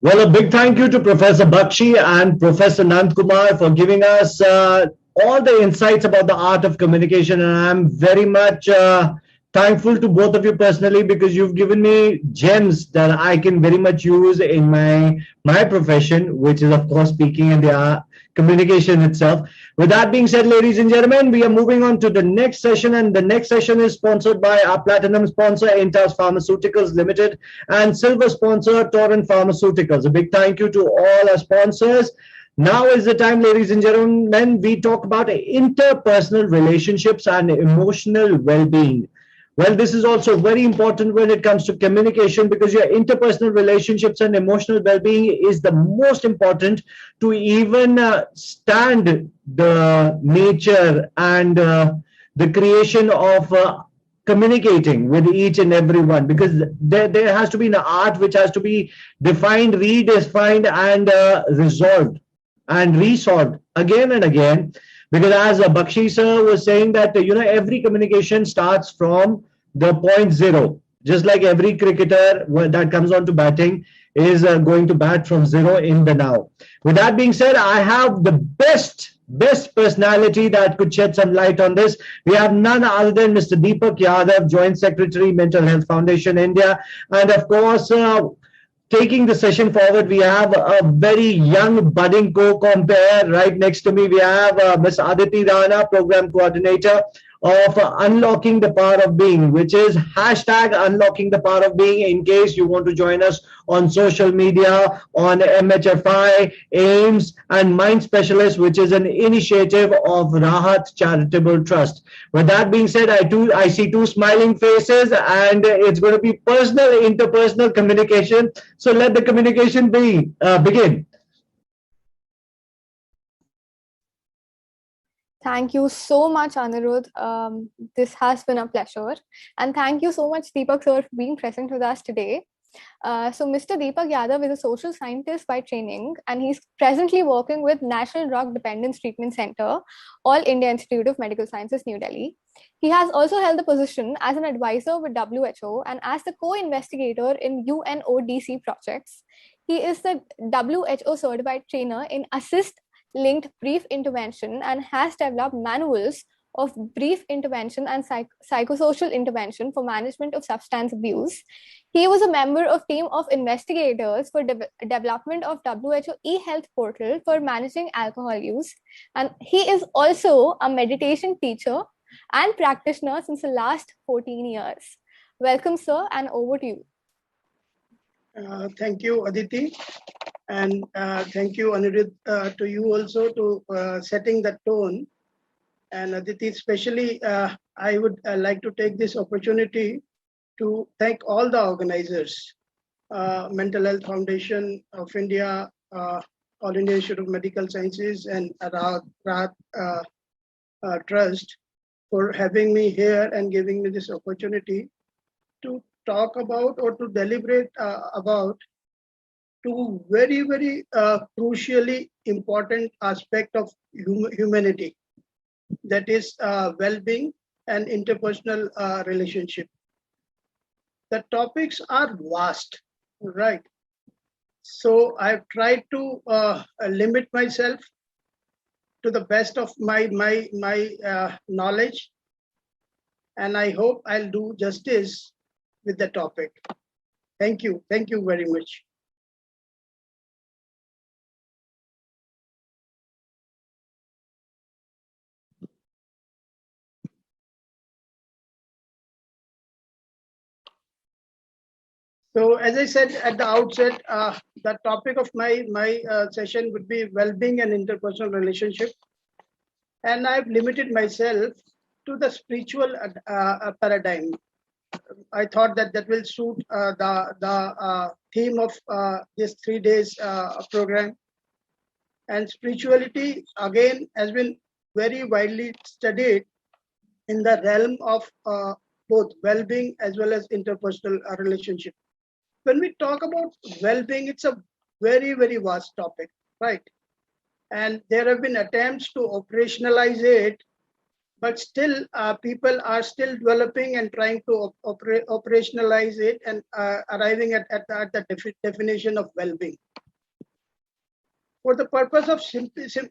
Well, a big thank you to Professor Bakshi and Professor Nandkumar for giving us all the insights about the art of communication. And I'm very much thankful to both of you personally because you've given me gems that I can very much use in my profession, which is, of course, speaking and the communication itself. With that being said, ladies and gentlemen, we are moving on to the next session, and the next session is sponsored by our platinum sponsor, Intas Pharmaceuticals Limited, and silver sponsor, Torrent Pharmaceuticals. A big thank you to all our sponsors. Now is the time, ladies and gentlemen, we talk about interpersonal relationships and emotional well-being. Well, this is also very important when it comes to communication because your interpersonal relationships and emotional well-being is the most important to even stand the nature and the creation of communicating with each and every one, because there has to be an art which has to be defined, redefined, and resolved and resolved again and again. Because as Bakshi sir was saying that, every communication starts from the point zero, just like every cricketer that comes on to batting is going to bat from zero in the now. With that being said, I have the best personality that could shed some light on this. We have none other than Mr. Deepak Yadav, Joint Secretary, Mental Health Foundation, India. And of course, taking the session forward, we have a very young budding co-compare right next to me. We have Ms. Aditi Rana, Program Coordinator of Unlocking the Power of Being, which is hashtag Unlocking the Power of Being, in case you want to join us on social media, on MHFI, AIIMS, and Mind Specialist, which is an initiative of RAHAT Charitable Trust. With that being said, I see two smiling faces, and it's going to be personal, interpersonal communication. So let the communication begin. Thank you so much, Anirudh. This has been a pleasure. And thank you so much, Deepak sir, for being present with us today. So Mr. Deepak Yadav is a social scientist by training, and he's presently working with National Drug Dependence Treatment Center, All India Institute of Medical Sciences, New Delhi. He has also held the position as an advisor with WHO and as the co-investigator in UNODC projects. He is the WHO certified trainer in assist linked brief intervention and has developed manuals of brief intervention and psychosocial intervention for management of substance abuse. He was a member of team of investigators for development of WHO e-health portal for managing alcohol use. And he is also a meditation teacher and practitioner since the last 14 years. Welcome, sir, and over to you. Thank you, Aditi. And thank you, Anirudh, to you also to setting the tone. And Aditi, especially, I would like to take this opportunity to thank all the organizers, Mental Health Foundation of India, All India Institute of Medical Sciences, and RAHAT Trust for having me here and giving me this opportunity to talk about or to deliberate about two very, very crucially important aspect of humanity, that is well-being and interpersonal relationship. The topics are vast, right? So I've tried to limit myself to the best of my knowledge, and I hope I'll do justice with the topic. Thank you very much. So as I said at the outset, the topic of my session would be well-being and interpersonal relationship. And I've limited myself to the spiritual paradigm. I thought that will suit the theme of this 3 days program. And spirituality, again, has been very widely studied in the realm of both well-being as well as interpersonal relationship. When we talk about well-being, it's a very, very vast topic, right? And there have been attempts to operationalize it, but still people are still developing and trying to operationalize it and arriving at the definition of well-being. For the purpose of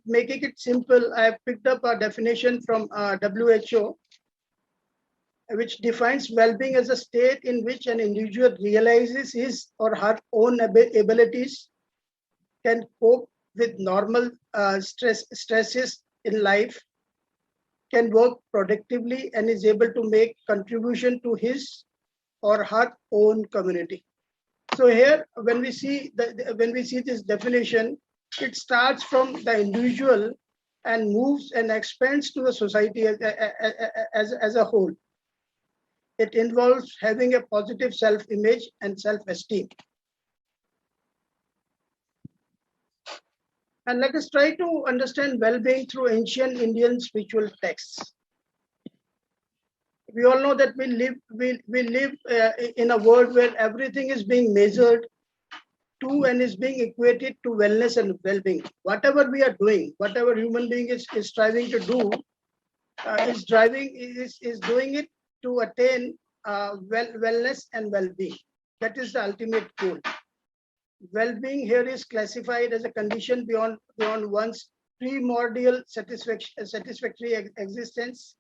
making it simple, I have picked up a definition from WHO, which defines well-being as a state in which an individual realizes his or her own abilities, can cope with normal stresses in life, can work productively, and is able to make contribution to his or her own community. So here, when we see this definition, it starts from the individual and moves and expands to the society as a whole. It involves having a positive self-image and self-esteem. And let us try to understand well-being through ancient Indian spiritual texts. We all know that we live in a world where everything is being measured to and is being equated to wellness and well-being. Whatever we are doing, whatever human being is striving to do, is doing it to attain wellness and well-being. That is the ultimate goal. Well-being here is classified as a condition beyond one's primordial satisfactory existence,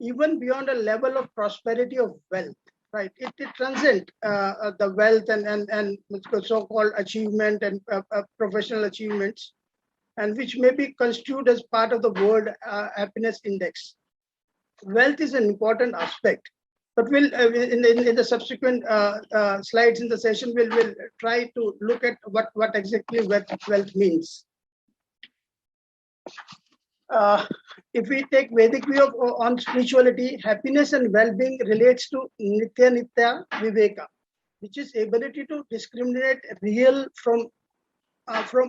even beyond a level of prosperity of wealth. Right? It transcends the wealth and so-called achievement and professional achievements, and which may be construed as part of the World Happiness Index. Wealth is an important aspect, but we'll in the subsequent slides in the session we'll try to look at what exactly wealth means. If we take Vedic view on spirituality, happiness and well-being relates to nitya viveka, which is ability to discriminate real from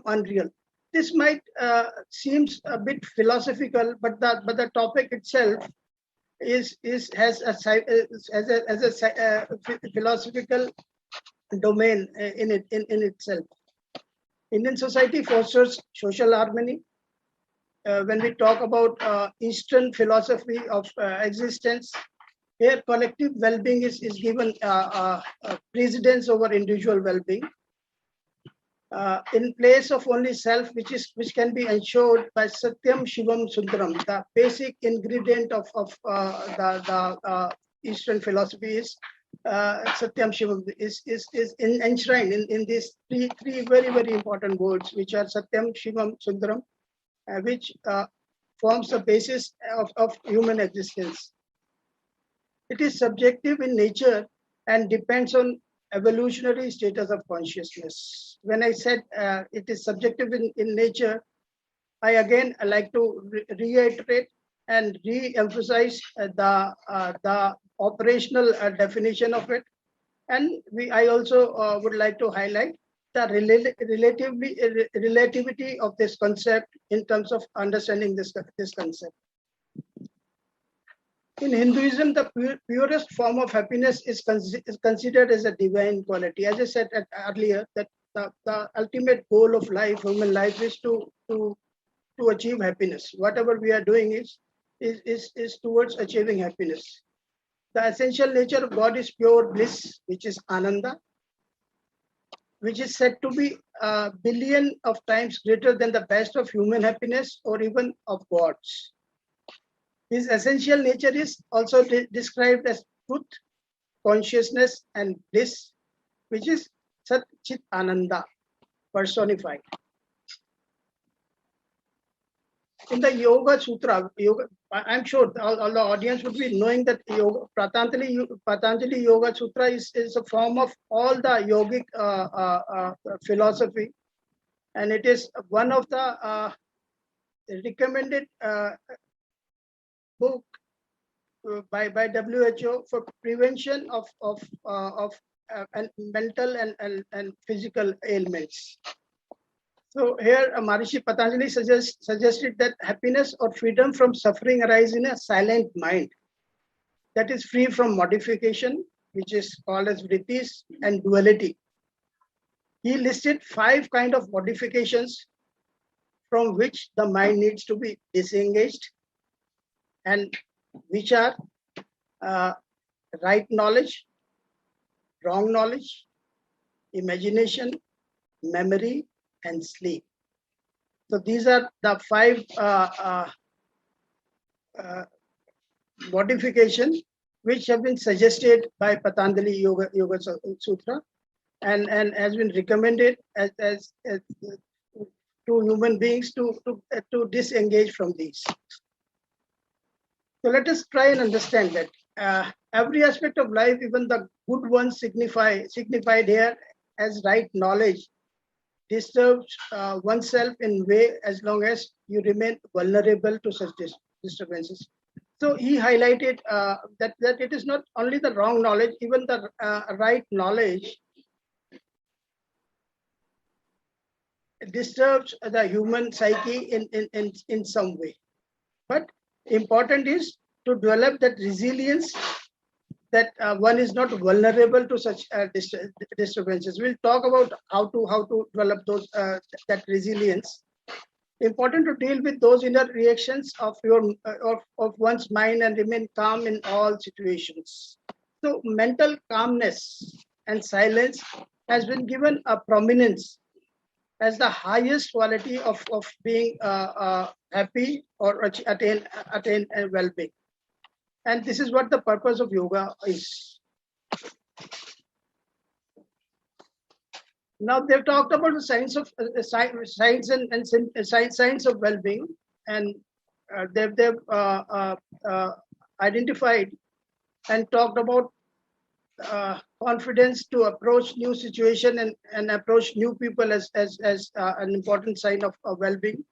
unreal. This might seems a bit philosophical, but the topic itself has a philosophical domain in itself. Indian society fosters social harmony. When we talk about Eastern philosophy of existence, here collective well-being is given precedence over individual well-being. In place of only self, which can be ensured by Satyam Shivam Sundaram. The basic ingredient of the Eastern philosophy is Satyam Shivam is enshrined in these three very important words, which are Satyam Shivam Sundaram, which forms the basis of human existence. It is subjective in nature and depends on evolutionary status of consciousness. When I said it is subjective in nature, I again like to reiterate and re-emphasize the operational definition of it. And I also would like to highlight the relativity of this concept in terms of understanding this concept. In Hinduism, the purest form of happiness is considered as a divine quality. As I said earlier, that the ultimate goal of life, human life, is to achieve happiness. Whatever we are doing is towards achieving happiness. The essential nature of God is pure bliss, which is Ananda, which is said to be a billion of times greater than the best of human happiness or even of God's. His essential nature is also described as truth, consciousness, and bliss, which is Sat Chit Ananda, personified. In the Yoga Sutra, I'm sure all the audience would be knowing that Patanjali Yoga Sutra is a form of all the yogic philosophy, and it is one of the recommended book by WHO for prevention of mental and physical ailments. So here Maharishi Patanjali suggested that happiness or freedom from suffering arises in a silent mind that is free from modification, which is called as vrittis, and duality. He listed 5 kinds of modifications from which the mind needs to be disengaged, and which are right knowledge, wrong knowledge, imagination, memory, and sleep. So these are the 5 modifications which have been suggested by Patanjali Yoga Sutra and has been recommended as to human beings to disengage from these. So let us try and understand that every aspect of life, even the good ones signified here as right knowledge, disturbs oneself in way as long as you remain vulnerable to such disturbances. So he highlighted that it is not only the wrong knowledge, even the right knowledge disturbs the human psyche in some way. But important is to develop that resilience, that one is not vulnerable to such disturbances. We'll talk about how to develop those that resilience. Important to deal with those inner reactions of one's mind and remain calm in all situations. So mental calmness and silence has been given a prominence as the highest quality of being happy or attain well-being. And this is what the purpose of yoga is. Now they've talked about the science of science of well-being, and they've identified and talked about confidence to approach new situation and approach new people as an important sign of well-being.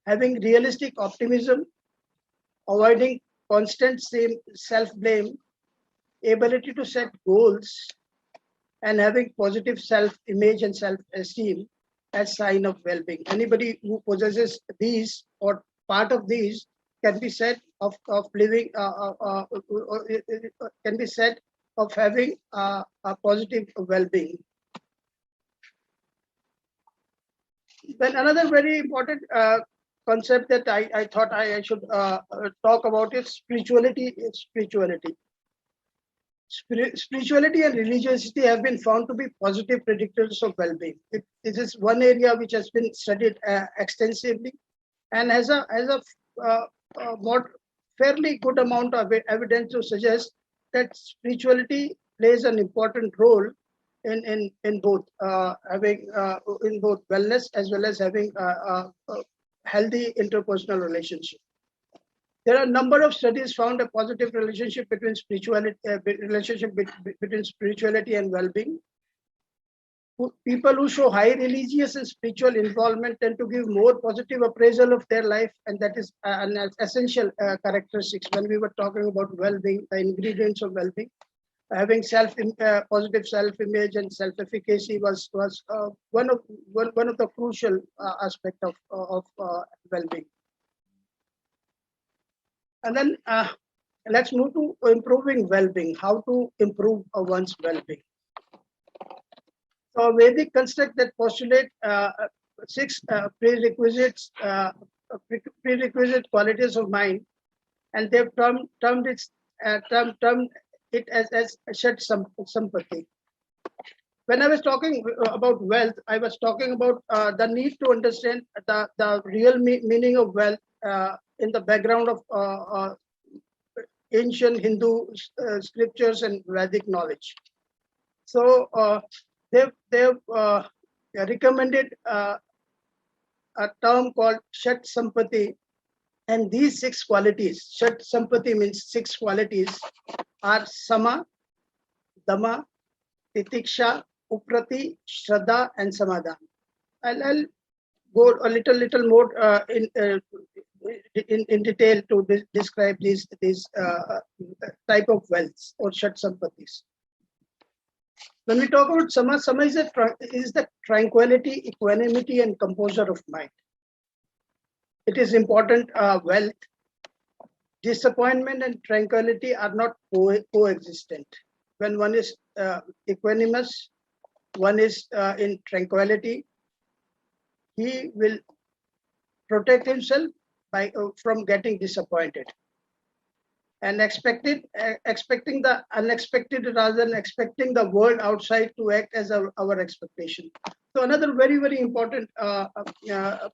Having realistic optimism, avoiding constant self-blame, ability to set goals, and having positive self-image and self-esteem as sign of well-being. Anybody who possesses these or part of these can be said of living, can be said of having a positive well-being. Then another very important concept that I thought I should talk about is spirituality. Spirituality and religiosity have been found to be positive predictors of well-being. This is one area which has been studied extensively and has a more fairly good amount of evidence to suggest that spirituality plays an important role in both having in both wellness as well as having a healthy interpersonal relationship. There are a number of studies found a positive relationship between spirituality and well-being. People who show high religious and spiritual involvement tend to give more positive appraisal of their life, and that is an essential characteristics when we were talking about well-being, the ingredients of well-being. Having positive self-image and self-efficacy was one of the crucial aspect of well-being. And then let's move to improving well-being. How to improve one's well-being? So Vedic construct that postulate 6 prerequisite qualities of mind, and they've termed it as Shat Sampati. When I was talking about wealth, I was talking about the need to understand the real meaning of wealth in the background of ancient Hindu scriptures and Vedic knowledge. So they've recommended a term called Shat Sampati, and these 6 qualities, Shat Sampati means 6 qualities, are Sama, Dama, Titiksha, Uprati, Shraddha, and Samadhan. I'll go a little more in detail to describe these type of wealths or Shat Sampatis. When we talk about Sama is the tranquility, equanimity, and composure of mind. It is important wealth. Disappointment and tranquility are not coexistent. When one is equanimous, one is in tranquility, he will protect himself from getting disappointed. and expecting the unexpected rather than expecting the world outside to act as our expectation. So another very, very important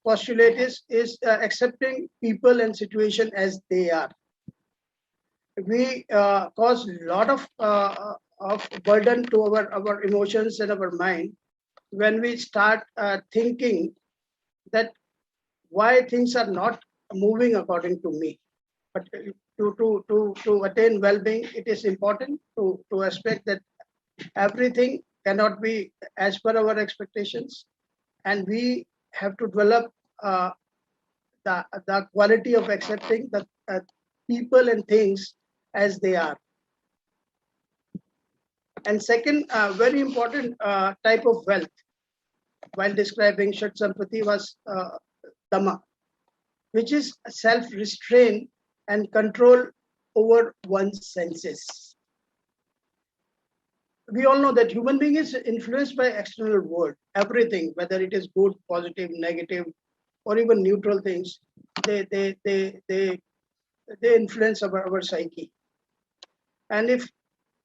postulate is accepting people and situation as they are. We cause a lot of burden to our emotions and our mind when we start thinking that why things are not moving according to me. But to attain well-being, it is important to expect that everything cannot be as per our expectations, and we have to develop the quality of accepting the people and things as they are. And second, very important type of wealth while describing Shat Sampati was Dhamma, which is self-restraint and control over one's senses. We all know that human being is influenced by external world. Everything, whether it is good, positive, negative, or even neutral things, they influence our psyche. And if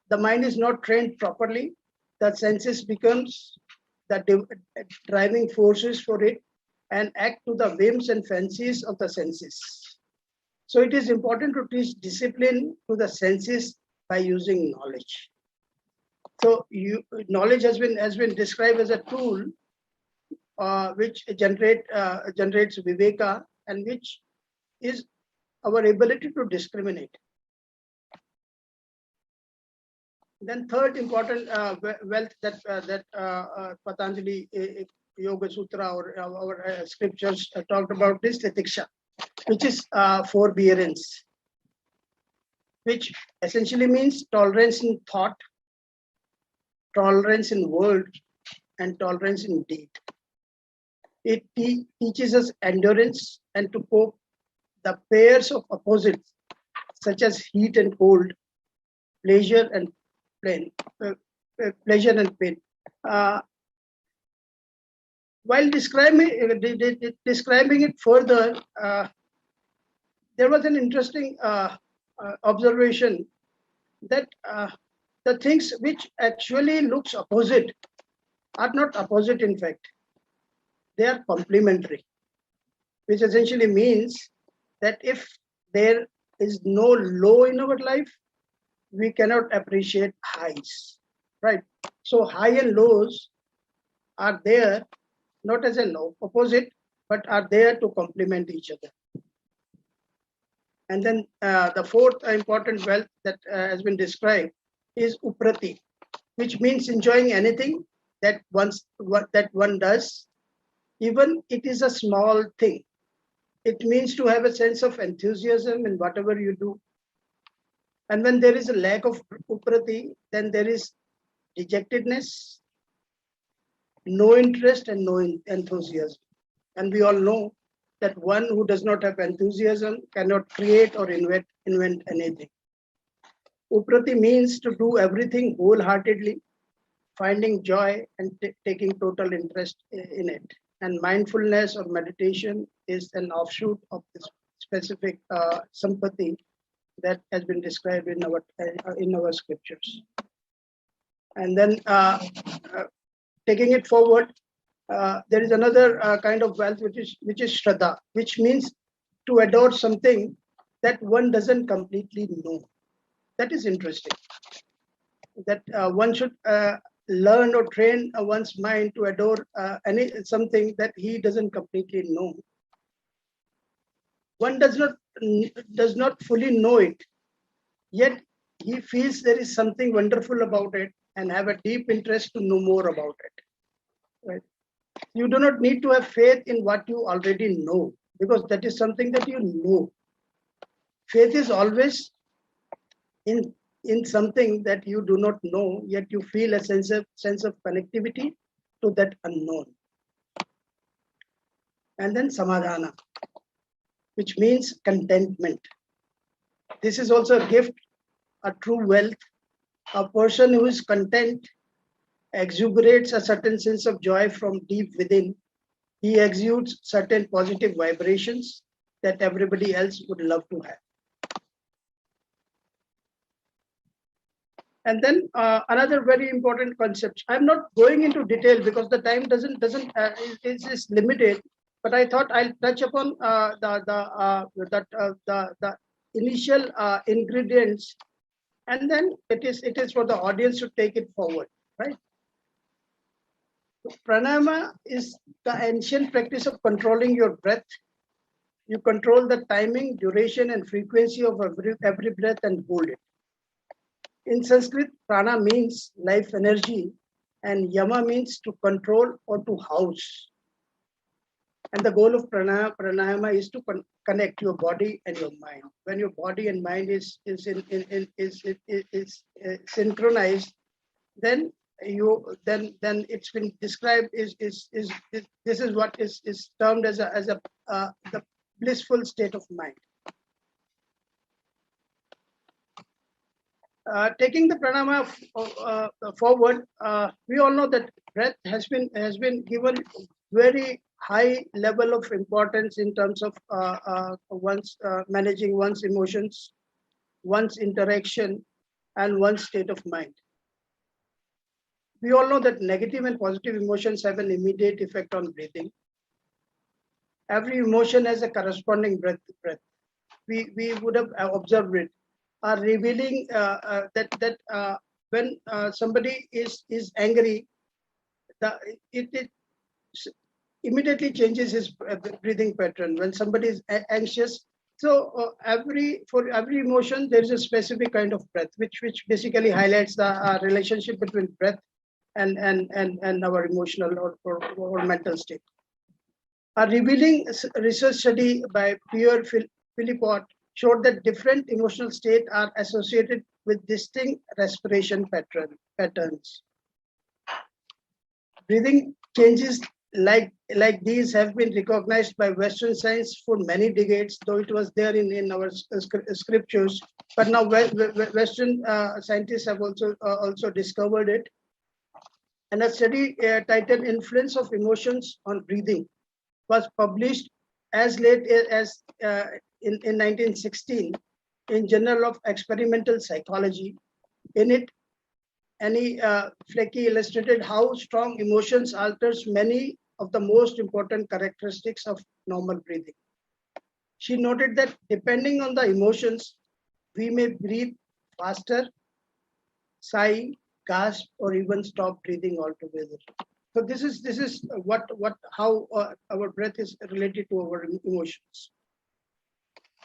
the mind is not trained properly, the senses becomes the driving forces for it and act to the whims and fancies of the senses. So it is important to teach discipline to the senses by using knowledge. So knowledge has been described as a tool which generates viveka, and which is our ability to discriminate. Then third important wealth that Patanjali Yoga Sutra or our scriptures talked about is titiksha, which is forbearance, which essentially means tolerance in thought, tolerance in word, and tolerance in deed. It teaches us endurance and to cope the pairs of opposites such as heat and cold, pleasure and pain. While describing it further, there was an interesting observation that the things which actually looks opposite are not opposite. In fact, they are complementary, which essentially means that if there is no low in our life, we cannot appreciate highs, right? So high and lows are there not as an opposite, but are there to complement each other. And then the fourth important wealth that has been described is uprati, which means enjoying anything that one does, even it is a small thing. It means to have a sense of enthusiasm in whatever you do. And when there is a lack of uprati, then there is dejectedness, no interest, and no enthusiasm. And we all know that one who does not have enthusiasm cannot create or invent anything. Uprati means to do everything wholeheartedly, finding joy and taking total interest in it. And mindfulness or meditation is an offshoot of this specific sampati that has been described in our scriptures. And then taking it forward, there is another kind of wealth which is shraddha, which means to adore something that one doesn't completely know. That is interesting. That one should learn or train one's mind to adore something that he doesn't completely know. One does not fully know it, yet he feels there is something wonderful about it and have a deep interest to know more about it. Right? You do not need to have faith in what you already know, because that is something that you know. Faith is always in something that you do not know, yet you feel a sense of connectivity to that unknown. And then samadhana, which means contentment. This is also a gift, a true wealth. A person who is content exuberates a certain sense of joy from deep within. He exudes certain positive vibrations that everybody else would love to have. And then another very important concept. I'm not going into detail because the time is limited. But I thought I'll touch upon the initial ingredients, and then it is for the audience to take it forward, right? So pranayama is the ancient practice of controlling your breath. You control the timing, duration, and frequency of every breath and hold it. In Sanskrit, prana means life energy, and yama means to control or to house. And the goal of pranayama is to connect your body and your mind. When your body and mind is synchronized, then it's been described this is what is termed as the blissful state of mind. Taking the pranayama forward, we all know that breath has been given very high level of importance in terms of managing one's emotions, one's interaction, and one's state of mind. We all know that negative and positive emotions have an immediate effect on breathing. Every emotion has a corresponding breath. We would have observed it. Are revealing that when somebody is angry, it immediately changes his breathing pattern. When somebody is anxious, so for every emotion there is a specific kind of breath, which basically highlights the relationship between breath and our emotional or mental state. A revealing research study by Pierre Philippot showed that different emotional states are associated with distinct respiration patterns. Breathing changes like these have been recognized by Western science for many decades, though it was there in our scriptures. But now Western scientists have also discovered it. And a study titled "Influence of Emotions on Breathing" was published as late as in 1916 in Journal of Experimental Psychology. In it, Annie Flecky illustrated how strong emotions alters many of the most important characteristics of normal breathing. She noted that depending on the emotions, we may breathe faster, sigh, gasp, or even stop breathing altogether. So this is how our breath is related to our emotions.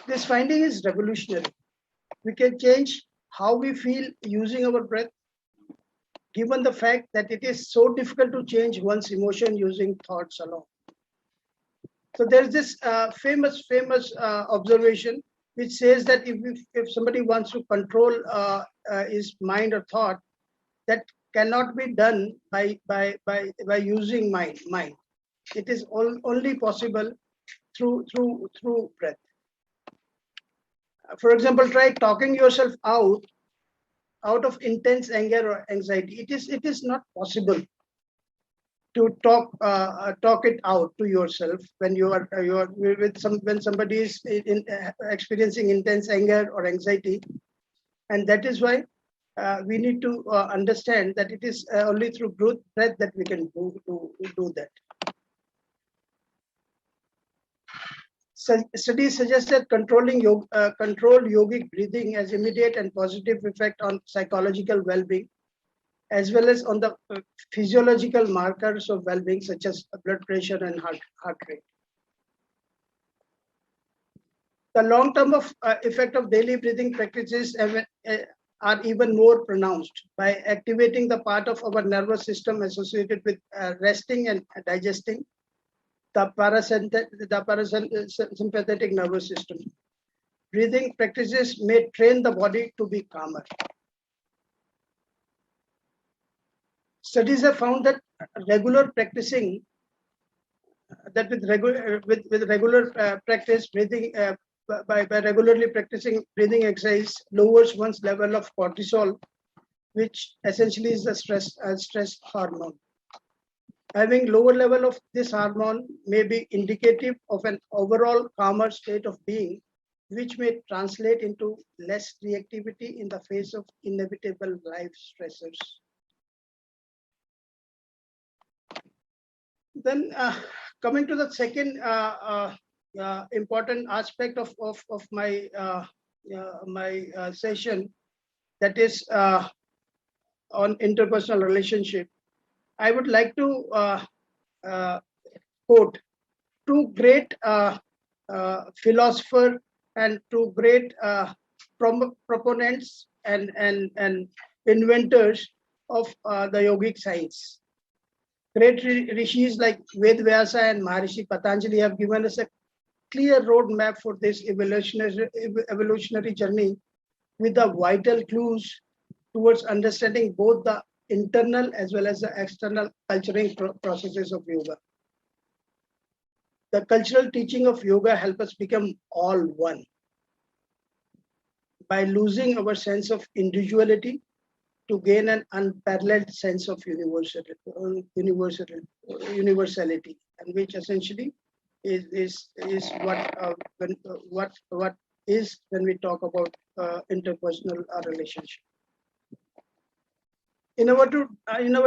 This finding is revolutionary. We can change how we feel using our breath, given the fact that it is so difficult to change one's emotion using thoughts alone. So there's this famous observation which says that if somebody wants to control his mind or thought, that cannot be done by using mind. It is only possible through breath. For example, try talking yourself out of intense anger or anxiety. It is not possible to talk it out to yourself when you are when somebody is experiencing intense anger or anxiety, and that is why we need to understand that it is only through breath that we can do that. Studies suggest that controlled yogic breathing has immediate and positive effect on psychological well-being, as well as on the physiological markers of well-being, such as blood pressure and heart rate. The long-term effect of daily breathing practices are even more pronounced by activating the part of our nervous system associated with resting and digesting, the parasympathetic nervous system. Breathing practices may train the body to be calmer. Studies have found that regular practicing, that with regular practice, breathing by regularly practicing breathing exercise lowers one's level of cortisol, which essentially is the stress hormone. Having lower level of this hormone may be indicative of an overall calmer state of being, which may translate into less reactivity in the face of inevitable life stressors. Then coming to the second important aspect of my session, that is on interpersonal relationship, I would like to quote two great philosophers and two great proponents and inventors of the yogic science. Great rishis like Ved Vyasa and Maharishi Patanjali have given us a clear roadmap for this evolutionary journey with the vital clues towards understanding both the internal as well as the external culturing processes of yoga. The cultural teaching of yoga help us become all one by losing our sense of individuality to gain an unparalleled sense of universality, and which essentially is what is when we talk about interpersonal relationship. In our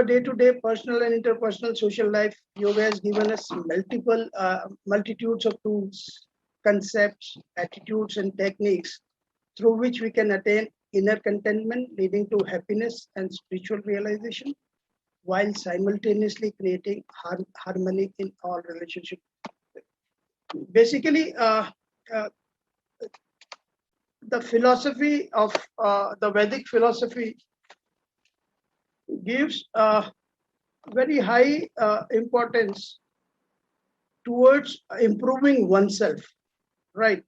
day-to-day personal and interpersonal social life, yoga has given us multitudes of tools, concepts, attitudes, and techniques through which we can attain inner contentment, leading to happiness and spiritual realization, while simultaneously creating harmony in all relationships. Basically, the philosophy of the Vedic philosophy gives very high importance towards improving oneself, right?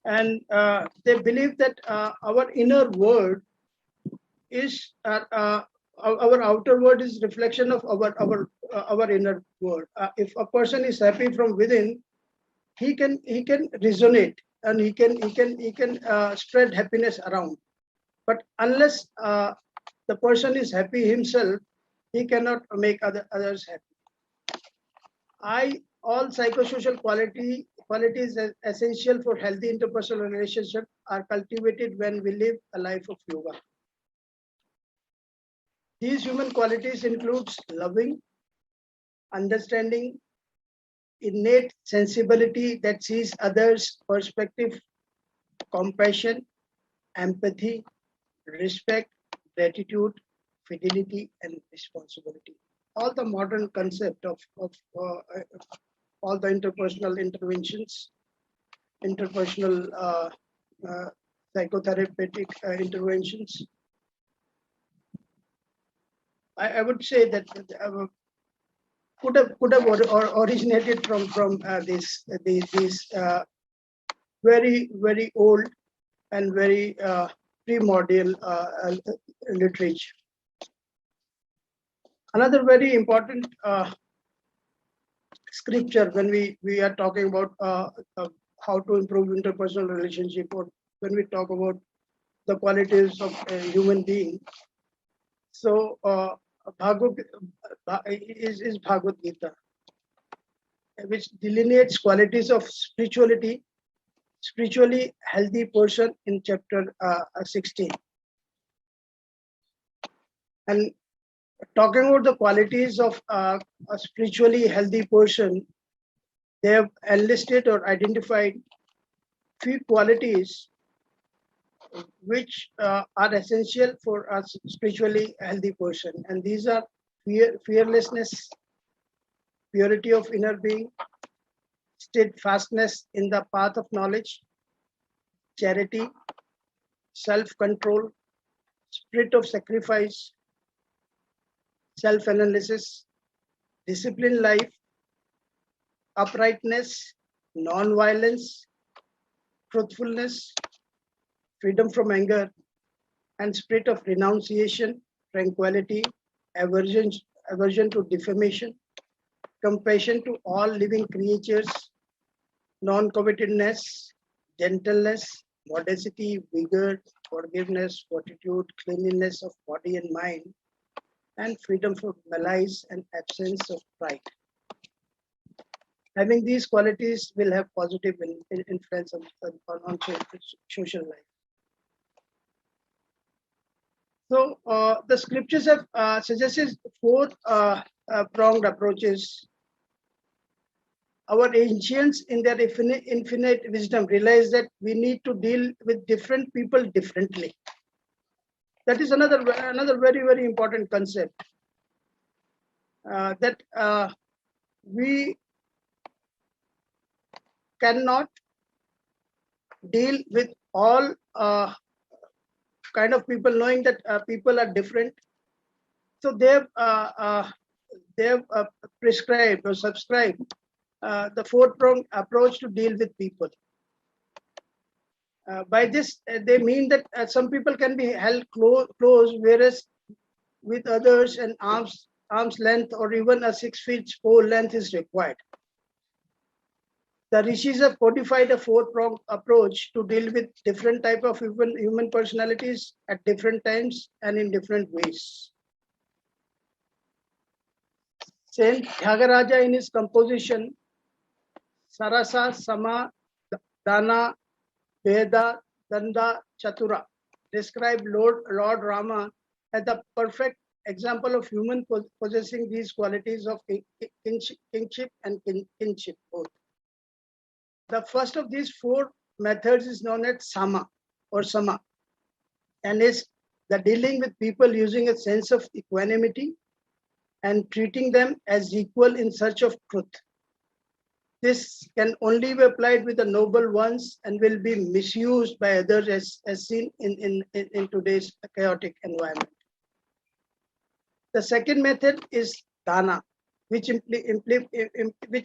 And they believe that our inner world is our outer world is reflection of our inner world. If a person is happy from within, he can resonate and he can spread happiness around. But unless the person is happy himself, he cannot make others happy. All psychosocial qualities essential for healthy interpersonal relationship are cultivated when we live a life of yoga. These human qualities includes loving, understanding, innate sensibility that sees others' perspective, compassion, empathy, respect, gratitude, fidelity, and responsibility. All the modern concept of all the interpersonal interventions, interpersonal psychotherapeutic interventions, I would say that could have originated from these very old and very primordial literature. Another very important scripture when we are talking about how to improve interpersonal relationship, or when we talk about the qualities of a human being. So Bhagavad is Bhagavad Gita, which delineates qualities of spiritually healthy person in chapter 16. And talking about the qualities of a spiritually healthy person, they have enlisted or identified few qualities which are essential for a spiritually healthy person. And these are fearlessness, purity of inner being, steadfastness in the path of knowledge, charity, self-control, spirit of sacrifice, self-analysis, disciplined life, uprightness, non-violence, truthfulness, freedom from anger, and spirit of renunciation, tranquility, aversion to defamation, compassion to all living creatures, non-covetedness, gentleness, modesty, vigor, forgiveness, fortitude, cleanliness of body and mind, and freedom from malice and absence of pride. Having these qualities will have positive influence on social life. So the scriptures have suggested four pronged approaches. Our ancients, in their infinite wisdom, realized that we need to deal with different people differently. That is another very, very important concept. That we cannot deal with all kind of people, knowing that people are different. So they have prescribed or subscribed the four-pronged approach to deal with people. By this, they mean that some people can be held close, whereas with others an arm's length or even a 6 feet pole length is required. The rishis have codified a four-pronged approach to deal with different type of human personalities at different times and in different ways. Saint Tyagaraja, in his composition Sarasa, Sama, Dana, Veda, Danda, Chatura, described Lord Rama as the perfect example of human possessing these qualities of kingship and kinship both. The first of these four methods is known as Sama or Sama, and is the dealing with people using a sense of equanimity and treating them as equal in search of truth. This can only be applied with the noble ones and will be misused by others as seen in today's chaotic environment. The second method is Dana, which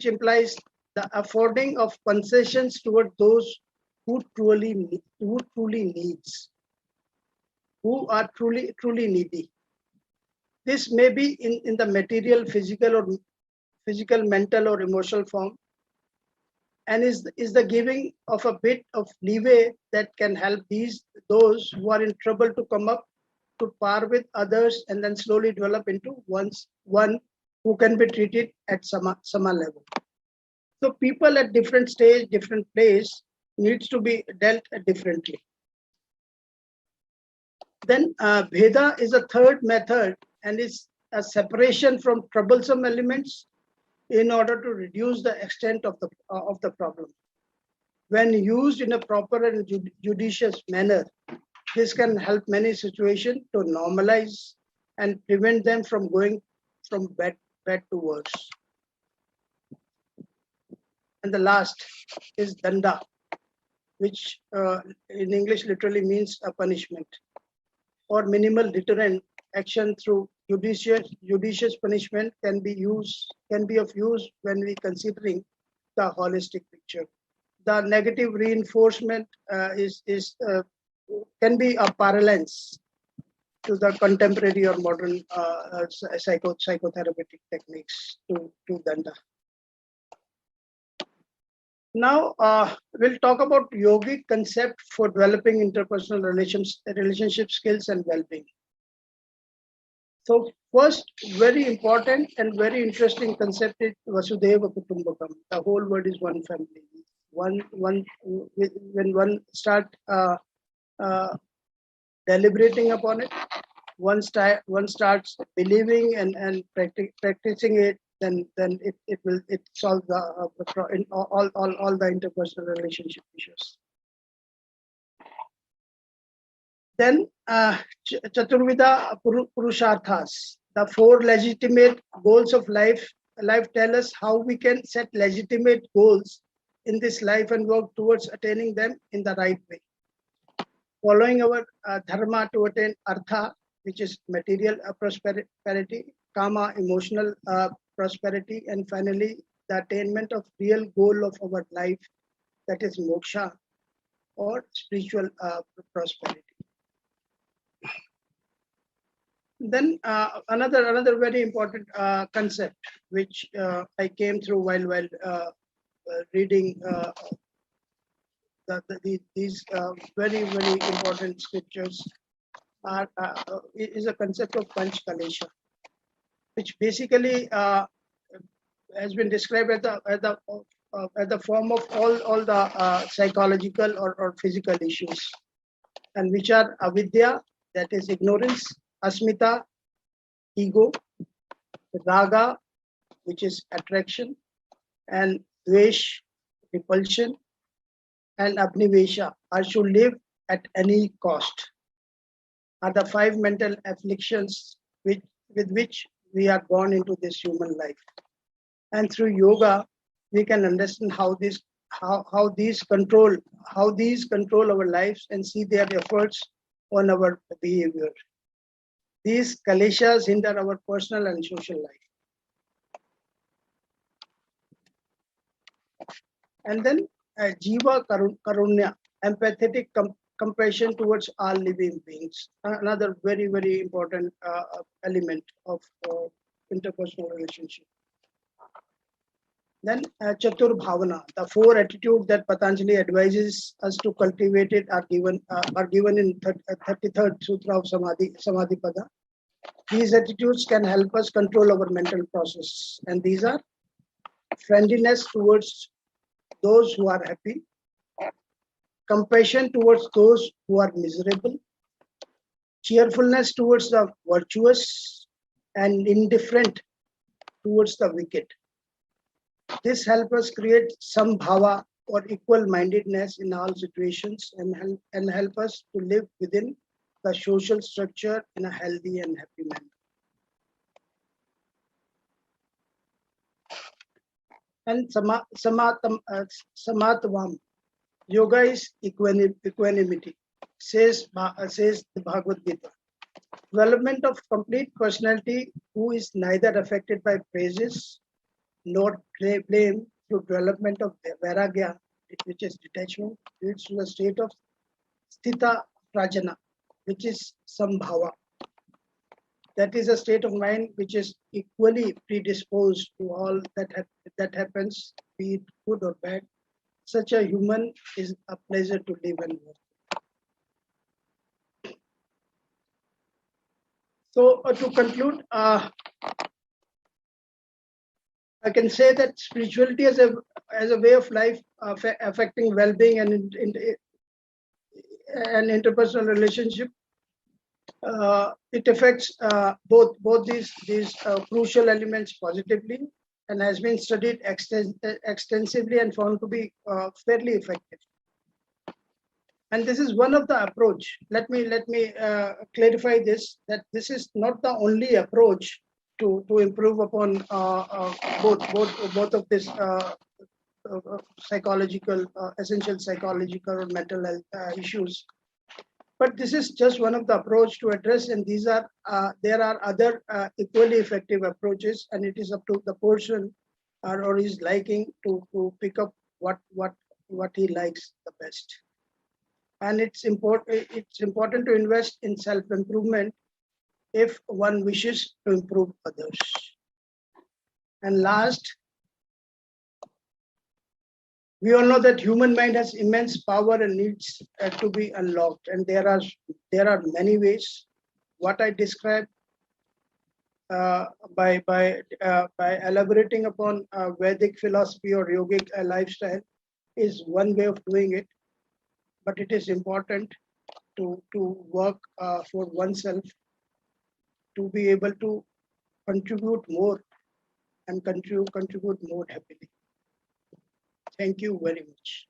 implies the affording of concessions toward those who are truly needy. This may be in the material, physical, mental, or emotional form, and is the giving of a bit of leeway that can help those who are in trouble to come up to par with others and then slowly develop into one who can be treated at sama level. So people at different stage, different place needs to be dealt differently. Then Veda is a third method and is a separation from troublesome elements in order to reduce the extent of the problem. When used in a proper and judicious manner, this can help many situations to normalize and prevent them from going from bad to worse. And the last is Danda, which in English literally means a punishment or minimal deterrent action through judicious punishment can be of use when we considering the holistic picture. The negative reinforcement can be a parallels to the contemporary or modern psychotherapeutic techniques to Danda. Now we'll talk about yogic concept for developing interpersonal relationship skills and well-being. So first, very important and very interesting concept is Vasudhaiva Kutumbakam. The whole world is one family. When one start deliberating upon it, one starts believing and practicing it, then it solves all the interpersonal relationship issues. Then Chaturvida Purusharthas, the four legitimate goals of life tell us how we can set legitimate goals in this life and work towards attaining them in the right way. Following our dharma to attain artha, which is material prosperity, kama, emotional prosperity, and finally the attainment of real goal of our life, that is moksha or spiritual prosperity. Then another very important concept which I came through while reading these very important scriptures is a concept of Panch Kalesha, which basically has been described as the form of all the psychological or physical issues, and which are avidya, that is ignorance, asmita, ego, raga, which is attraction, and dvesh, repulsion, and abnivesha, or should live at any cost, are the 5 mental afflictions with which we are born into this human life. And through yoga, we can understand how these control our lives and see their efforts on our behavior. These kaleshas hinder our personal and social life. And then jiva karunya, empathetic compassion towards all living beings, another very, very important element of interpersonal relationship. Then Chatur Bhavana, the 4 attitudes that Patanjali advises us to cultivate it are given in 33rd Sutra of Samadhipada. These attitudes can help us control our mental process, and these are friendliness towards those who are happy, compassion towards those who are miserable, cheerfulness towards the virtuous, and indifferent towards the wicked. This helps us create some bhava or equal-mindedness in all situations, and help us to live within the social structure in a healthy and happy manner. And samatvam, yoga is equanimity, says the Bhagavad Gita. Development of complete personality who is neither affected by praises nor blame through development of vairagya, which is detachment, leads to the state of sthita prajna, which is sambhava. That is a state of mind which is equally predisposed to all that happens, be it good or bad. Such a human is a pleasure to live and work. So to conclude, I can say that spirituality as a way of life affecting well-being and interpersonal relationship. It affects both these crucial elements positively, and has been studied extensively and found to be fairly effective. And this is one of the approach. Let me clarify this, that this is not the only approach to improve upon both of this psychological essential psychological or mental health issues. But this is just one of the approach to address, and these are there are other equally effective approaches, and it is up to the person or his liking to pick up what he likes the best. And it's important to invest in self-improvement if one wishes to improve others. And last, we all know that human mind has immense power and needs to be unlocked, and there are many ways. What I described by elaborating upon Vedic philosophy or yogic lifestyle is one way of doing it, but it is important to work for oneself to be able to contribute more and contribute more happily. Thank you very much.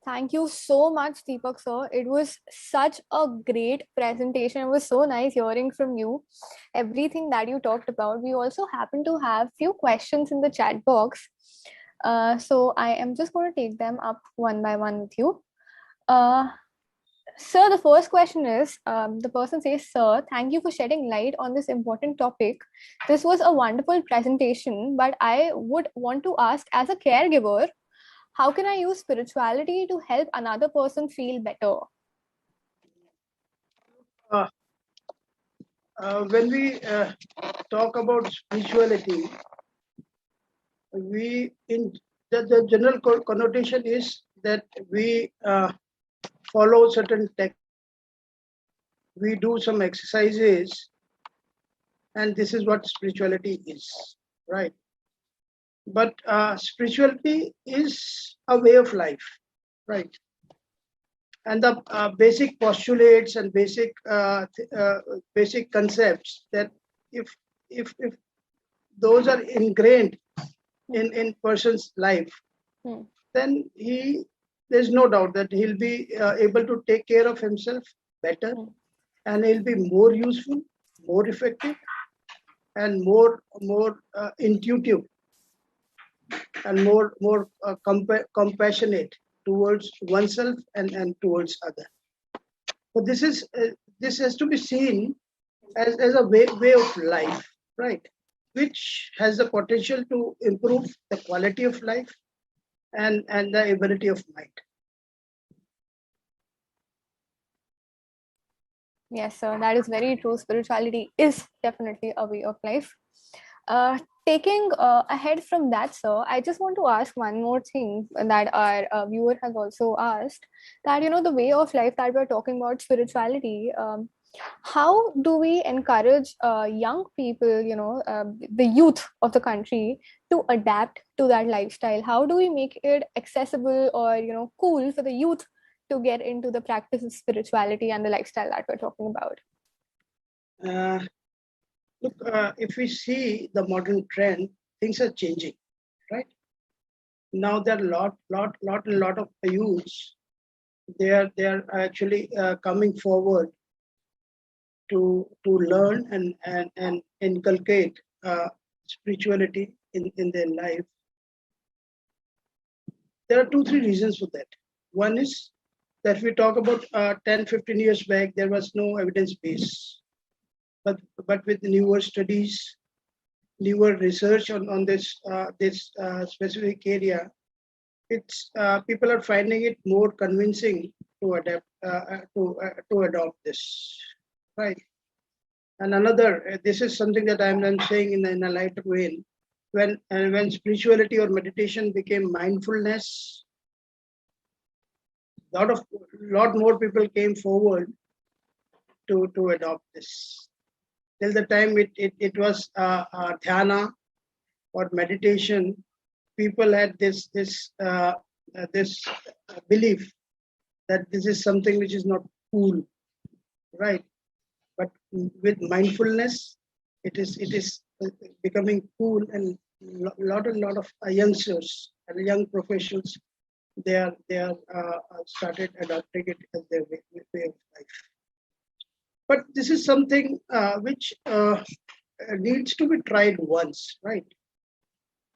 Thank you so much, Deepak sir. It was such a great presentation. It was so nice hearing from you, everything that you talked about. We also happen to have few questions in the chat box. So I am just going to take them up one by one with you. Sir, the first question is, the person says, "Sir, thank you for shedding light on this important topic. This was a wonderful presentation, but I would want to ask, as a caregiver, how can I use spirituality to help another person feel better?" When we talk about spirituality, the general connotation is that we follow certain we do some exercises, and this is what spirituality is, right? But spirituality is a way of life, right? And the basic postulates and basic concepts, that if those are ingrained in person's life, then there's no doubt that he'll be able to take care of himself better, and he'll be more useful, more effective, and more intuitive, and more compassionate towards oneself and towards other. But this has to be seen as a way of life, right? Which has the potential to improve the quality of life and the ability of mind. Yes, sir, that is very true. Spirituality is definitely a way of life. Taking ahead from that, sir, I just want to ask one more thing that our viewer has also asked, that, the way of life that we're talking about, spirituality, how do we encourage young people, the youth of the country, to adapt to that lifestyle? How do we make it accessible or, cool for the youth to get into the practice of spirituality and the lifestyle that we're talking about? Look, if we see the modern trend, things are changing, right? Now there are a lot of youths. They are actually coming forward to learn and inculcate spirituality in their life. There are 2-3 reasons for that. One is that we talk about 10-15 years back, there was no evidence base. But with newer studies, newer research on this specific area, it's people are finding it more convincing to adapt to adopt this, right? And another, this is something that I'm saying in a lighter vein. When spirituality or meditation became mindfulness, lot more people came forward to adopt this. Till the time it was dhyana or meditation, people had this belief that this is something which is not cool, right? But with mindfulness, it is becoming cool, and a lot of youngsters and young professionals, they are started adopting it as their way of life. But this is something which needs to be tried once, right?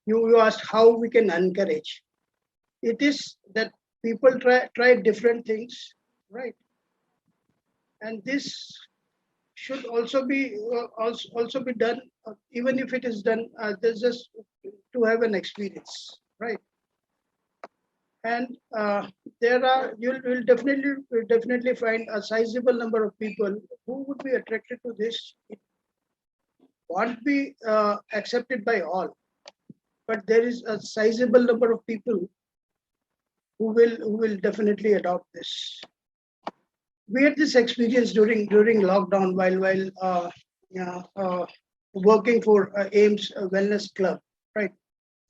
You asked how we can encourage. It is that people try different things, right? And this should also be done, even if it is done just to have an experience, right? And you'll definitely find a sizable number of people who would be attracted to this. It won't be accepted by all, but there is a sizable number of people who will definitely adopt this. We had this experience during lockdown while working for AIIMS Wellness Club, right?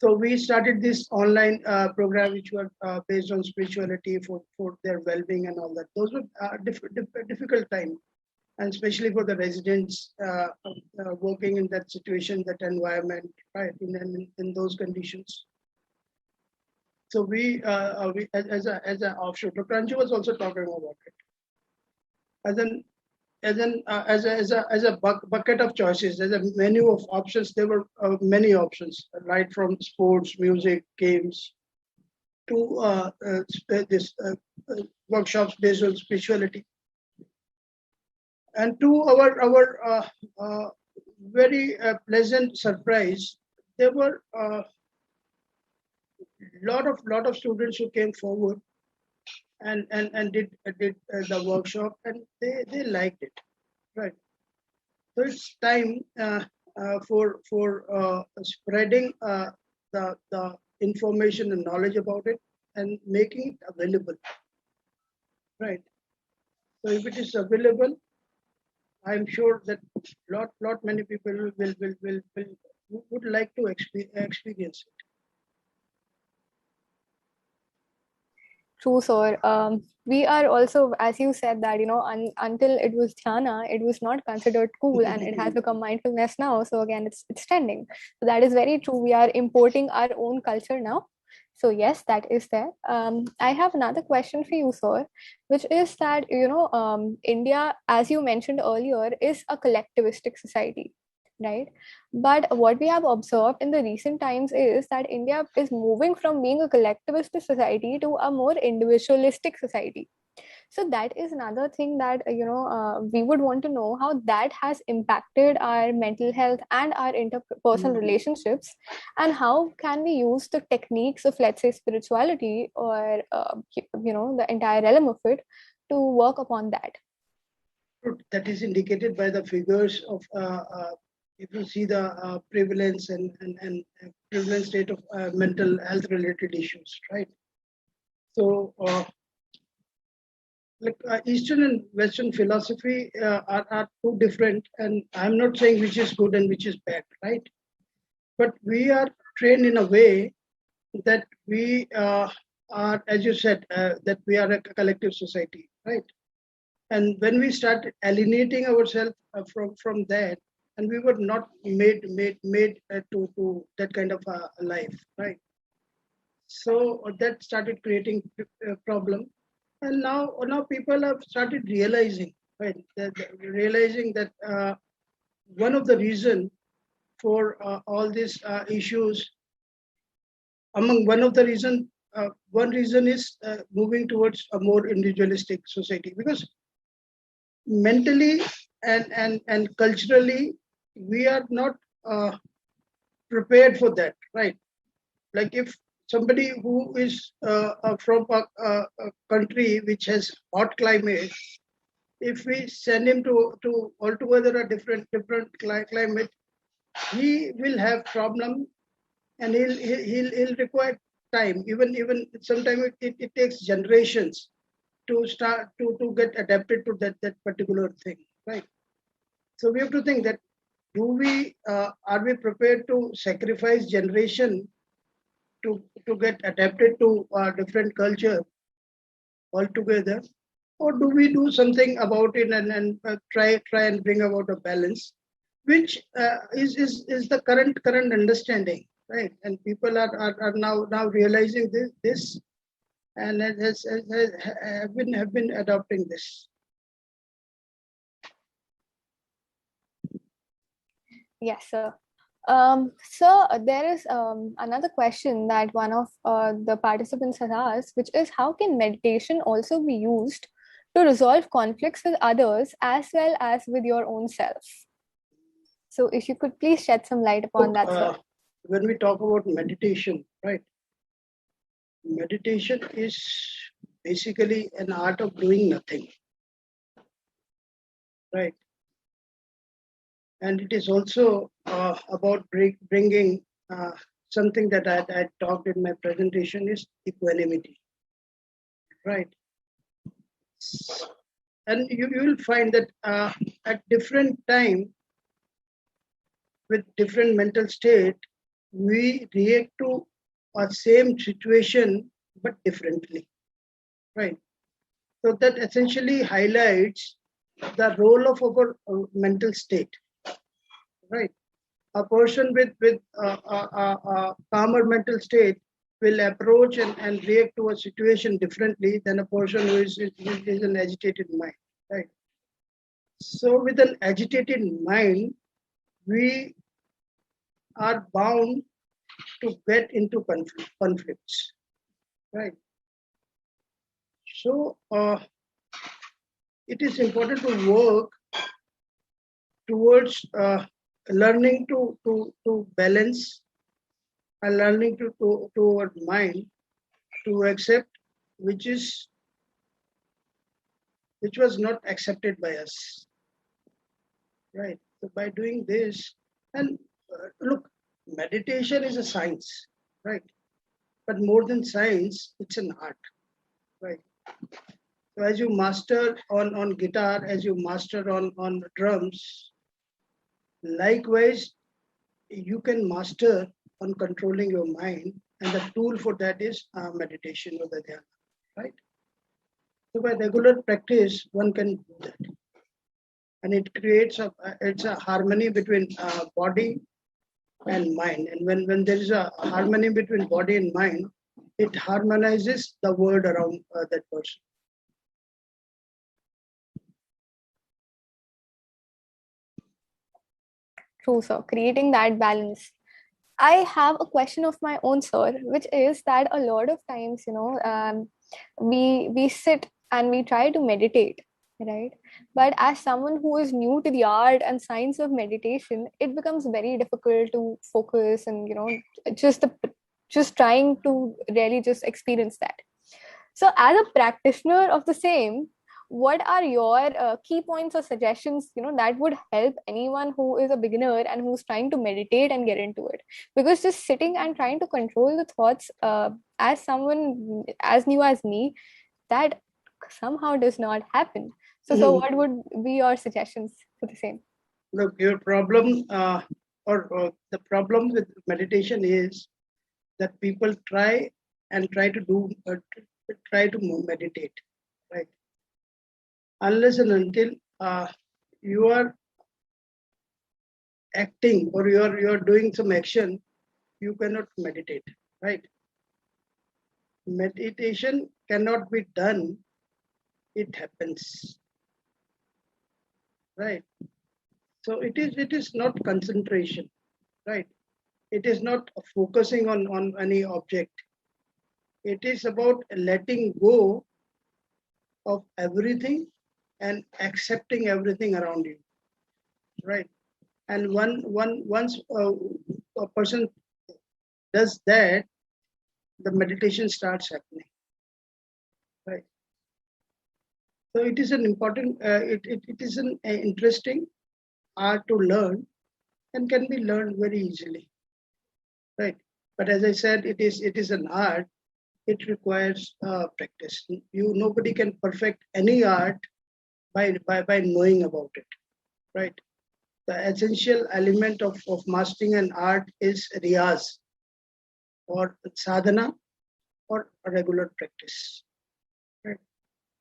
So we started this online program, which were based on spirituality for their well-being and all that. Those were difficult time, and especially for the residents working in that situation, that environment, right? In those conditions. So we as an offshoot, Dr. Anju was also talking about it. As a bucket of choices, as a menu of options. There were many options, right from sports, music, games, to workshops based on spirituality. And to our very pleasant surprise, there were lot of students who came forward and did the workshop, and they liked it, right? So it's time for spreading the information and knowledge about it and making it available, right? So if it is available, I'm sure that lot many people would like to experience it. True, sir. We are also, as you said, that until it was dhyana, it was not considered cool, and it has become mindfulness now. So again, it's trending. So that is very true. We are importing our own culture now. So yes, that is there. I have another question for you, sir, which is that India, as you mentioned earlier, is a collectivistic society, right? But what we have observed in the recent times is that India is moving from being a collectivist society to a more individualistic society. So that is another thing that we would want to know how that has impacted our mental health and our interpersonal relationships, and how can we use the techniques of, let's say, spirituality or the entire realm of it to work upon that. That is indicated by the figures of if you see the prevalence and prevalence rate of mental health related issues, right? So Eastern and Western philosophy are too different, and I'm not saying which is good and which is bad, right? But we are trained in a way that we are, as you said, that we are a collective society, right? And when we start alienating ourselves from that, and we were not made to that kind of a life, right? So that started creating a problem, and now people have started realizing, right? Realizing that one of the reason for all these issues, one reason is moving towards a more individualistic society, because mentally and culturally we are not prepared for that, right? Like if somebody who is from a country which has hot climate, if we send him to altogether a different climate, he will have problem, and he'll require time. Even sometimes it takes generations to start to get adapted to that particular thing, right? So we have to think that are we prepared to sacrifice generation to get adapted to a different culture altogether, or do we do something about it and try and bring about a balance, which is the current understanding, right? And people are now realizing this and have been adopting this. Yes, sir. So there is another question that one of the participants has asked, which is, how can meditation also be used to resolve conflicts with others as well as with your own self? So if you could please shed some light upon that, sir. When we talk about meditation, right? Meditation is basically an art of doing nothing, right? And it is also about bringing something that I talked in my presentation is equanimity, right? And you will find that at different time, with different mental state, we react to a same situation but differently, right? So that essentially highlights the role of our mental state, right? A person with a calmer mental state will approach and react to a situation differently than a person who is an agitated mind, right? So with an agitated mind, we are bound to get into conflicts, right? So it is important to work towards learning to balance and learning to our mind to accept which was not accepted by us, right? So by doing this, and look, meditation is a science, right? But more than science, it's an art, right? as you master on guitar, as you master on drums, likewise, you can master on controlling your mind, and the tool for that is meditation or the dhyana, right? So by regular practice, one can do that, and it creates a harmony between body and mind. And when there is a harmony between body and mind, it harmonizes the world around that person. True, sir. Creating that balance. I have a question of my own, sir, which is that a lot of times, we sit and we try to meditate, right? But as someone who is new to the art and science of meditation, it becomes very difficult to focus and just trying to really just experience that. So, as a practitioner of the same, what are your key points or suggestions that would help anyone who is a beginner and who's trying to meditate and get into it? Because just sitting and trying to control the thoughts as someone as new as me, that somehow does not happen. So what would be your suggestions for the same? Look, your problem or the problem with meditation is that people try to meditate, right? Unless and until you are acting or you are doing some action, you cannot meditate, right? Meditation cannot be done, it happens, right? So it is not concentration, right? It is not focusing on any object. It is about letting go of everything and accepting everything around you, right? And once a person does that, the meditation starts happening, right? So it is an important, it is an interesting art to learn and can be learned very easily, right? But as I said, it is an art. It requires practice. Nobody can perfect any art by knowing about it, right? The essential element of mastering an art is riyaz or sadhana or a regular practice, right?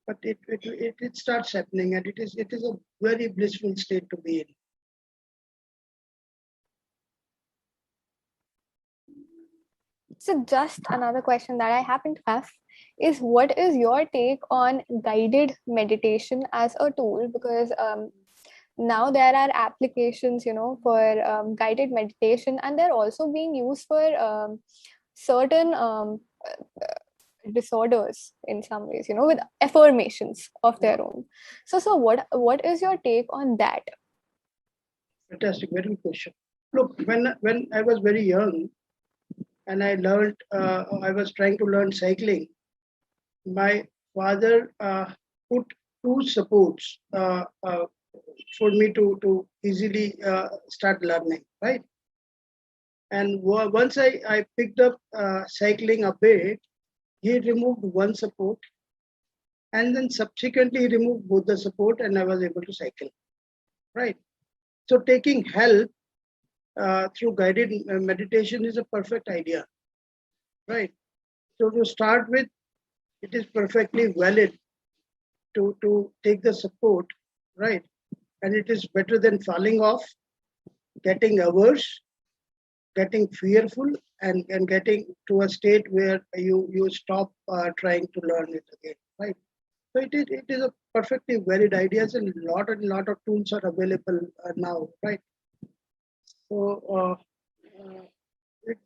But it starts happening, and it is a very blissful state to be in. So just another question that I happen to have is, what is your take on guided meditation as a tool? Because now there are applications, for guided meditation, and they're also being used for certain disorders in some ways, with affirmations of their own. So what is your take on that? Fantastic, very good question. Look, when I was very young, and I learned, I was trying to learn cycling. My father put two supports for me to easily start learning, right? And once I picked up cycling a bit, he removed one support, and then subsequently he removed both the support, and I was able to cycle, right? So taking help through guided meditation is a perfect idea, right? So to start with, it is perfectly valid to take the support, right? And it is better than falling off, getting averse, getting fearful, and getting to a state where you stop trying to learn it again, right? So it is a perfectly valid ideas, and lot of tools are available now, right? So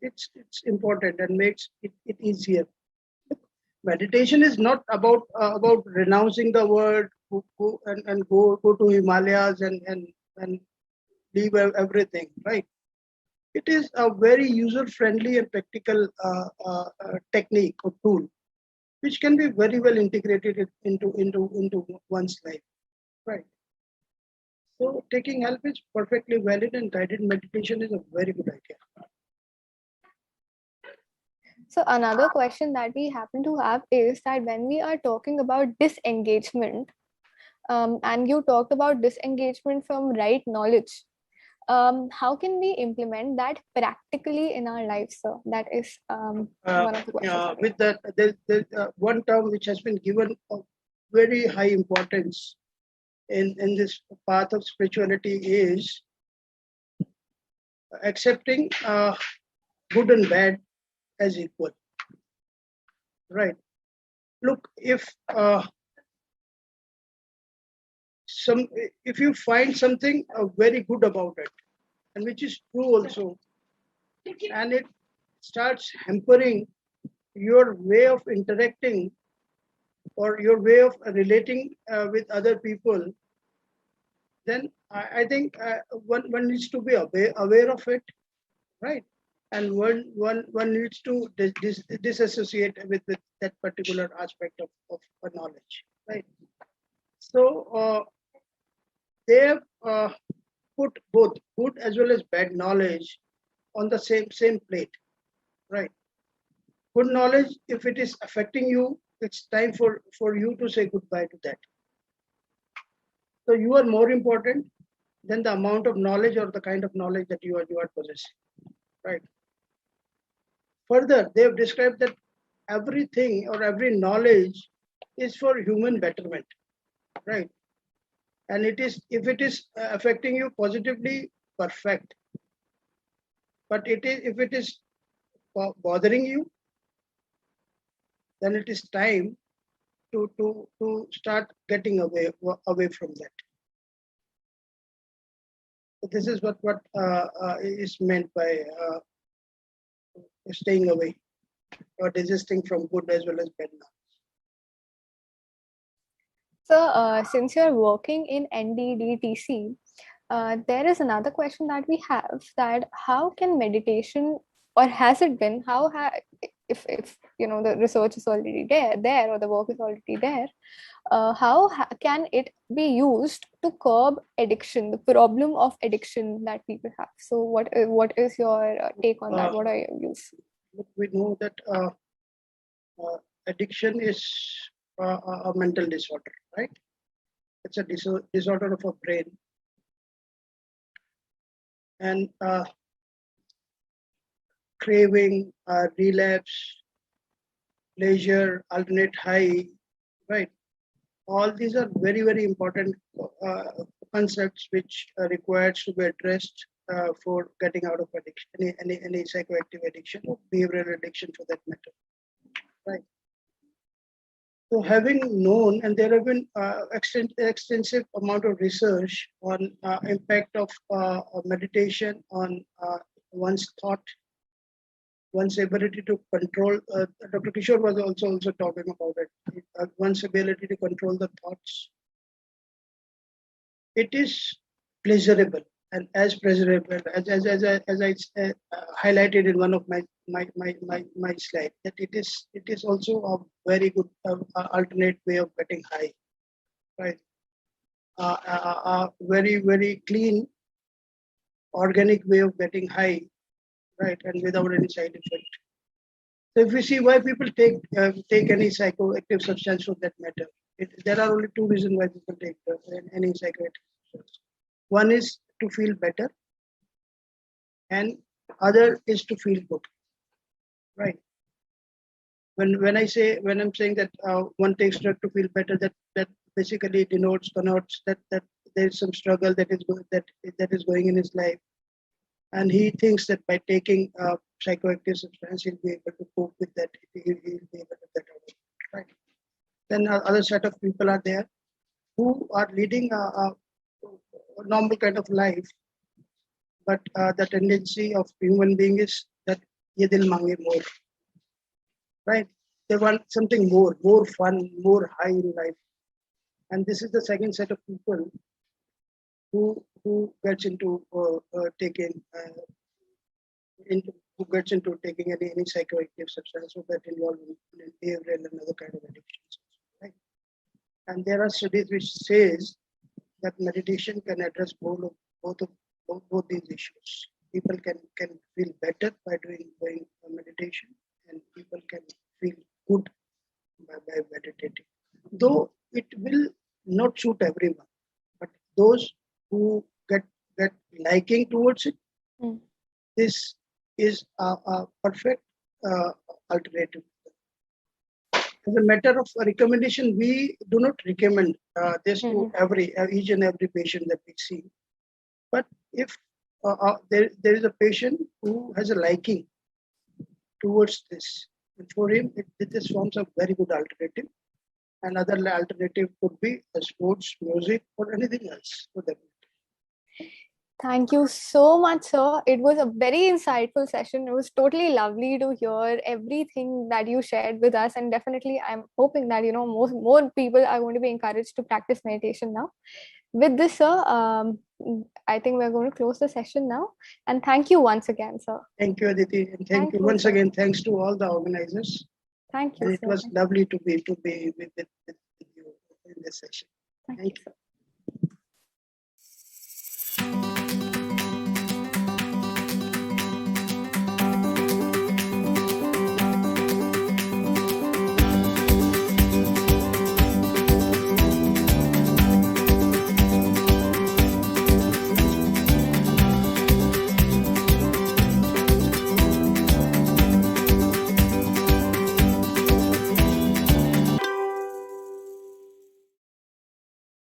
it's important and makes it easier. Meditation is not about renouncing the world, go to Himalayas and leave everything, right? It is a very user-friendly and practical technique or tool, which can be very well integrated into one's life, right? So taking help is perfectly valid, and guided meditation is a very good idea. So another question that we happen to have is that when we are talking about disengagement, and you talked about disengagement from right knowledge, how can we implement that practically in our lives, sir? That is one of the questions. With that, there's one term which has been given a very high importance in this path of spirituality is accepting good and bad as equal. Right. Look, if you find something very good about it, and which is true also, and it starts hampering your way of interacting or your way of relating with other people, then I think one needs to be aware of it, right? And one needs to disassociate with that particular aspect of knowledge, right? So they have put both good as well as bad knowledge on the same plate, right? Good knowledge, if it is affecting you, it's time for you to say goodbye to that. So you are more important than the amount of knowledge or the kind of knowledge that you are possessing, right? Further, they have described that everything or every knowledge is for human betterment, right? And if it is affecting you positively, perfect. But if it is bothering you, then it is time to start getting away from that. So this is what is meant by staying away or desisting from good as well as bad knowledge. So since you're working in NDDTC, there is another question that we have, that how can meditation, or has it been, if the research is already there or the work is already there, how can it be used to curb addiction, the problem of addiction that people have? So what is your take on that? What are your views? We know that addiction is a mental disorder, right? It's a disorder of a brain. And craving, relapse, pleasure, alternate high, right? All these are very, very important concepts which are required to be addressed for getting out of addiction, any psychoactive addiction or behavioral addiction for that matter, right? So having known, and there have been extensive amount of research on impact of meditation on one's thought, one's ability to control. Dr. Kishore was also talking about it. One's ability to control the thoughts. It is pleasurable, and as pleasurable as I highlighted in one of my slides, that it is also a very good alternate way of getting high, right? A very, very clean, organic way of getting high, right, and without any side effect. So if we see why people take any psychoactive substance for that matter, there are only two reasons why people take any psychoactive substance. One is to feel better, and other is to feel good, right? When I'm saying that one takes drug to feel better, that basically connotes that there is some struggle that is going in his life, and he thinks that by taking psychoactive substance he'll be able to cope with that. He'll be able to get out of it, right? Then other set of people are there who are leading a normal kind of life, but the tendency of human being is that ye dil mange more, right? They want something more fun, more high in life, and this is the second set of people who gets into taking any psychoactive substance, or get involved in behavioral and other kind of addictions, right? And there are studies which says that meditation can address both these issues. People can feel better by doing meditation, and people can feel good by meditating. Though it will not suit everyone, but those who get liking towards it, this is a perfect alternative. As a matter of recommendation, we do not recommend this to each and every patient that we see. But if there is a patient who has a liking towards this, and for him, this forms a very good alternative. Another alternative could be sports, music, or anything else for them. Thank you so much, sir. It was a very insightful session. It was totally lovely to hear everything that you shared with us. And definitely, I'm hoping that, more people are going to be encouraged to practice meditation now. With this, sir, I think we're going to close the session now. And thank you once again, sir. Thank you, Aditi. And thank you once again. Thanks to all the organizers. Thank you. And it was lovely to be with you in this session. Thank you.